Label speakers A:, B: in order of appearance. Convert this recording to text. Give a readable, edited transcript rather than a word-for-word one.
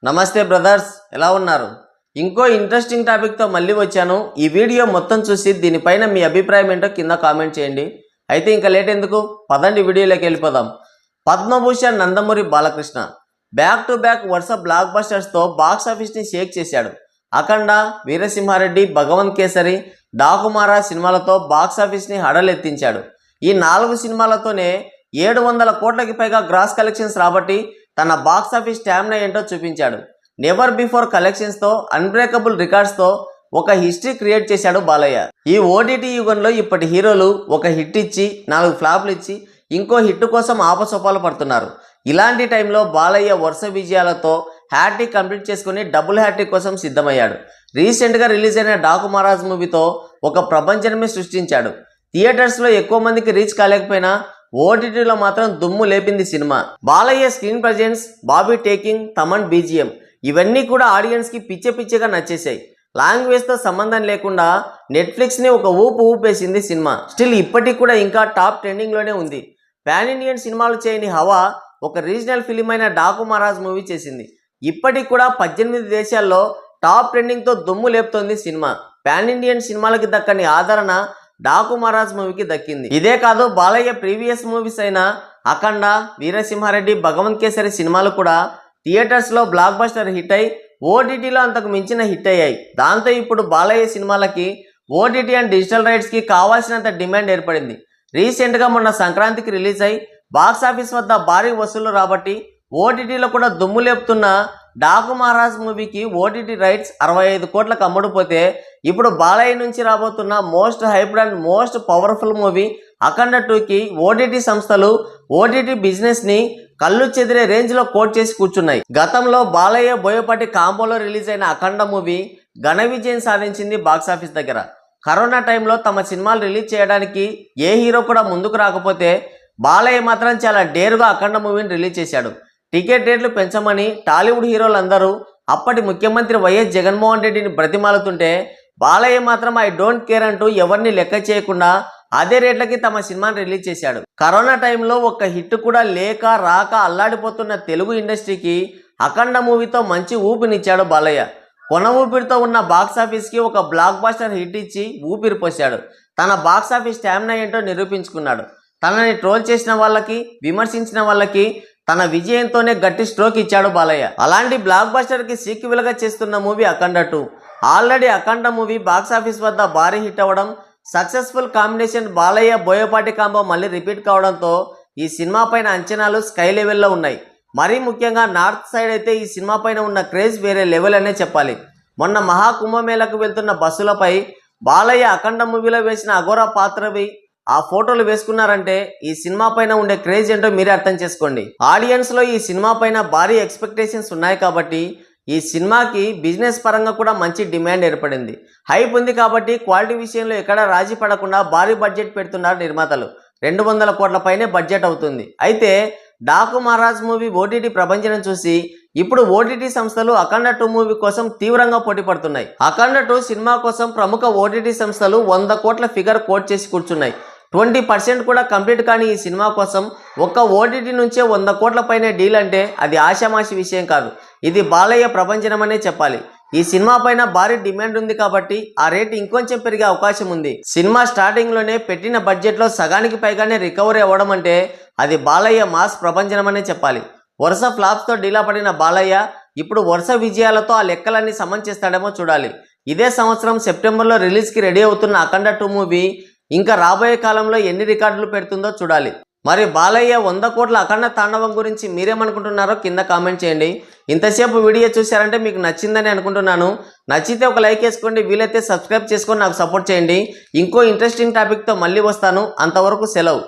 A: నమస్తే బ్రదర్స్, ఎలా ఉన్నారు? ఇంకో ఇంట్రెస్టింగ్ టాపిక్తో మళ్ళీ వచ్చాను. ఈ వీడియో మొత్తం చూసి దీనిపైన మీ అభిప్రాయం ఏంటో కింద కామెంట్ చేయండి. అయితే ఇంకా లేట్ ఎందుకు, పదండి వీడియోలోకి వెళ్ళిపోదాం. Padma Bhushan Nandamuri Balakrishna back to back వరుస బ్లాక్ బస్టర్స్తో బాక్స్ ఆఫీస్ని షేక్ చేశాడు. అఖండ, వీరసింహారెడ్డి, భగవంత్ కేసరి, డాకుమారా సినిమాలతో బాక్స్ ఆఫీస్ని హడలెత్తించాడు. ఈ 4 సినిమాలతోనే 700 కోట్లకి పైగా గ్రాస్ కలెక్షన్స్ రాబట్టి తన బాక్స్ ఆఫీస్ స్టామినా ఏంటో చూపించాడు. నెవర్ బిఫోర్ కలెక్షన్స్తో, అన్బ్రేకబుల్ రికార్డ్స్తో ఒక హిస్టరీ క్రియేట్ చేశాడు బాలయ్య. ఈ ఓటీటీ యుగంలో ఇప్పటి హీరోలు ఒక హిట్ ఇచ్చి 4 ఫ్లాప్లు ఇచ్చి ఇంకో హిట్ కోసం ఆపసోపాలు పడుతున్నారు. ఇలాంటి టైంలో బాలయ్య వరుస విజయాలతో హ్యాట్రిక్ కంప్లీట్ చేసుకుని డబుల్ హ్యాట్రిక్ కోసం సిద్ధమయ్యాడు. రీసెంట్గా రిలీజ్ అయిన డాకుమారాజ్ మూవీతో ఒక ప్రపంచమే సృష్టించాడు. థియేటర్స్లో ఎక్కువ మందికి రీచ్ కాలేకపోయినా ఓటీటీలో మాత్రం దుమ్ము లేపింది screen. Balayya screen presence, Bobby taking, Thaman BGM ఇవన్నీ కూడా ఆడియన్స్కి పిచ్చగా నచ్చేసాయి. లాంగ్వేజ్తో సంబంధం లేకుండా నెట్ఫ్లిక్స్ని ఒక ఊపేసింది సినిమా. స్టిల్ ఇప్పటికి కూడా ఇంకా టాప్ ట్రెండింగ్లోనే ఉంది. పాన్ ఇండియన్ సినిమాలు చేయని హవా ఒక రీజనల్ ఫిలిం అయిన డాకుమారాజ్ మూవీ చేసింది. ఇప్పటికి కూడా 18 దేశాల్లో టాప్ ట్రెండింగ్తో దుమ్ము లేపుతోంది సినిమా. పాన్ ఇండియన్ సినిమాలకి దక్కని ఆదరణ డాకుమారాజ్ మూవీకి దక్కింది. ఇదే కాదు, బాలయ్య ప్రీవియస్ మూవీస్ అయిన అఖండ, వీరసింహారెడ్డి, భగవంత్ కేసరి సినిమాలు కూడా థియేటర్స్లో బ్లాక్ బస్టర్ హిట్ అయి ఓటీటీలో అంతకు మించిన హిట్ అయ్యాయి. దాంతో ఇప్పుడు బాలయ్య సినిమాలకి ఓటీటీ అండ్ డిజిటల్ రైట్స్కి కావాల్సినంత డిమాండ్ ఏర్పడింది. రీసెంట్గా మొన్న సంక్రాంతికి రిలీజ్ అయి బాక్స్ ఆఫీస్ వద్ద భారీ వసూళ్లు రాబట్టి ఓటీటీలో కూడా దుమ్ము లేపుతున్న డాకుమారాజ్ మూవీకి ఓటీటీ రైట్స్ 65 కోట్లకు అమ్ముడుపోతే ఇప్పుడు బాలయ్య నుంచి రాబోతున్న most hyped and most powerful movie Akhanda 2కి ఓటీటీ సంస్థలు ఓటీటీ బిజినెస్ని కళ్ళు చెదిరే రేంజ్లో కోట్ చేసి కూర్చున్నాయి. గతంలో బాలయ్య బోయపాటి కాంబోలో రిలీజ్ అయిన అఖండ మూవీ ఘన విజయం సాధించింది బాక్సాఫీస్ దగ్గర. కరోనా టైంలో తమ సినిమాలు రిలీజ్ చేయడానికి ఏ హీరో కూడా ముందుకు రాకపోతే బాలయ్య మాత్రం చాలా డేరుగా అఖండ మూవీని రిలీజ్ చేశాడు. టికెట్ రేట్లు పెంచమని టాలీవుడ్ హీరోలందరూ అప్పటి ముఖ్యమంత్రి వైఎస్ జగన్మోహన్ రెడ్డిని బ్రతిమాలుతుంటే బాలయ్య మాత్రం ఐ డోంట్ కేర్ అంటూ ఎవరిని లెక్క చేయకుండా అదే రేట్లకి తమ సినిమాని రిలీజ్ చేశాడు. కరోనా టైంలో ఒక్క హిట్ కూడా లేక రాక అల్లాడిపోతున్న తెలుగు ఇండస్ట్రీకి అఖండ మూవీతో మంచి ఊపినిచ్చాడు బాలయ్య. కొన ఊపిరితో ఉన్న బాక్సాఫీస్కి ఒక బ్లాక్ బస్టర్ హిట్ ఇచ్చి ఊపిరి పోశాడు. తన బాక్సాఫీస్ స్టామినా ఏంటో నిరూపించుకున్నాడు. తనని ట్రోల్ చేసిన వాళ్ళకి, విమర్శించిన వాళ్ళకి తన విజయంతోనే గట్టి స్ట్రోక్ ఇచ్చాడు బాలయ్య. అలాంటి బ్లాక్ బస్టర్కి సీక్వెల్గా చేస్తున్న మూవీ అఖండ 2. ఆల్రెడీ అఖండ మూవీ బాక్సాఫీస్ వద్ద భారీ హిట్ అవ్వడం, successful combination Balayya Boyapati combo మళ్ళీ రిపీట్ కావడంతో ఈ సినిమా పైన అంచనాలు స్కై లెవెల్లో ఉన్నాయి. మరీ ముఖ్యంగా నార్త్ సైడ్ అయితే ఈ సినిమా పైన ఉన్న క్రేజ్ వేరే లెవెల్ అనే చెప్పాలి. మొన్న మహాకుంభమేళకు వెళ్తున్న బస్సులపై బాలయ్య అఖండ మూవీలో వేసిన అఘోరా పాత్రవి ఆ ఫోటోలు వేసుకున్నారంటే ఈ సినిమా పైన ఉండే క్రేజ్ ఏంటో మీరే అర్థం చేసుకోండి. ఆడియన్స్లో ఈ సినిమా పైన భారీ ఎక్స్పెక్టేషన్స్ ఉన్నాయి కాబట్టి ఈ సినిమాకి బిజినెస్ పరంగా కూడా మంచి డిమాండ్ ఏర్పడింది. హైప్ ఉంది కాబట్టి క్వాలిటీ విషయంలో ఎక్కడ రాజీ పడకుండా భారీ బడ్జెట్ పెడుతున్నారు నిర్మాతలు. 200 కోట్ల పైనే బడ్జెట్ అవుతుంది. అయితే డాకుమారాజ్ మూవీ ఓటీటీ ప్రపంచం చూసి ఇప్పుడు ఓటీటీ సంస్థలు అఖండ 2 మూవీ కోసం తీవ్రంగా పోటీ పడుతున్నాయి. అఖండ 2 సినిమా కోసం ప్రముఖ ఓటీటీ సంస్థలు 100 కోట్ల ఫిగర్ కోట్ చేసి కూర్చున్నాయి. 20% కూడా కంప్లీట్ కానీ ఈ సినిమా కోసం ఒక్క ఓటీటీ నుంచే 100 కోట్ల పైన డీల్ అంటే అది ఆషామాషి విషయం కాదు. ఇది బాలయ్య ప్రపంచమనే చెప్పాలి. ఈ సినిమా పైన భారీ డిమాండ్ ఉంది కాబట్టి ఆ రేటు ఇంకొంచెం పెరిగే అవకాశం ఉంది. సినిమా స్టార్టింగ్లోనే పెట్టిన బడ్జెట్లో సగానికి పైగానే రికవరీ అవ్వడం అంటే అది బాలయ్య మాస్ ప్రపంచమనే చెప్పాలి. వరుస ఫ్లాప్స్తో డీలా పడిన బాలయ్య ఇప్పుడు వరుస విజయాలతో ఆ లెక్కలన్నీ సమం చేస్తాడేమో చూడాలి. ఇదే సంవత్సరం సెప్టెంబర్లో రిలీజ్కి రెడీ అవుతున్న అఖండ 2 మూవీ ఇంకా రాబోయే కాలంలో ఎన్ని రికార్డులు పెడుతుందో చూడాలి. మరి బాలయ్య 100 కోట్ల అఖండ తాండవం గురించి మీరేమనుకుంటున్నారో కింద కామెంట్ చేయండి. ఇంతసేపు వీడియో చూశారంటే మీకు నచ్చిందని అనుకుంటున్నాను. నచ్చితే ఒక లైక్ వేసుకోండి, వీలైతే సబ్స్క్రైబ్ చేసుకొని నాకు సపోర్ట్ చేయండి. ఇంకో ఇంట్రెస్టింగ్ టాపిక్తో మళ్ళీ వస్తాను. అంతవరకు సెలవు.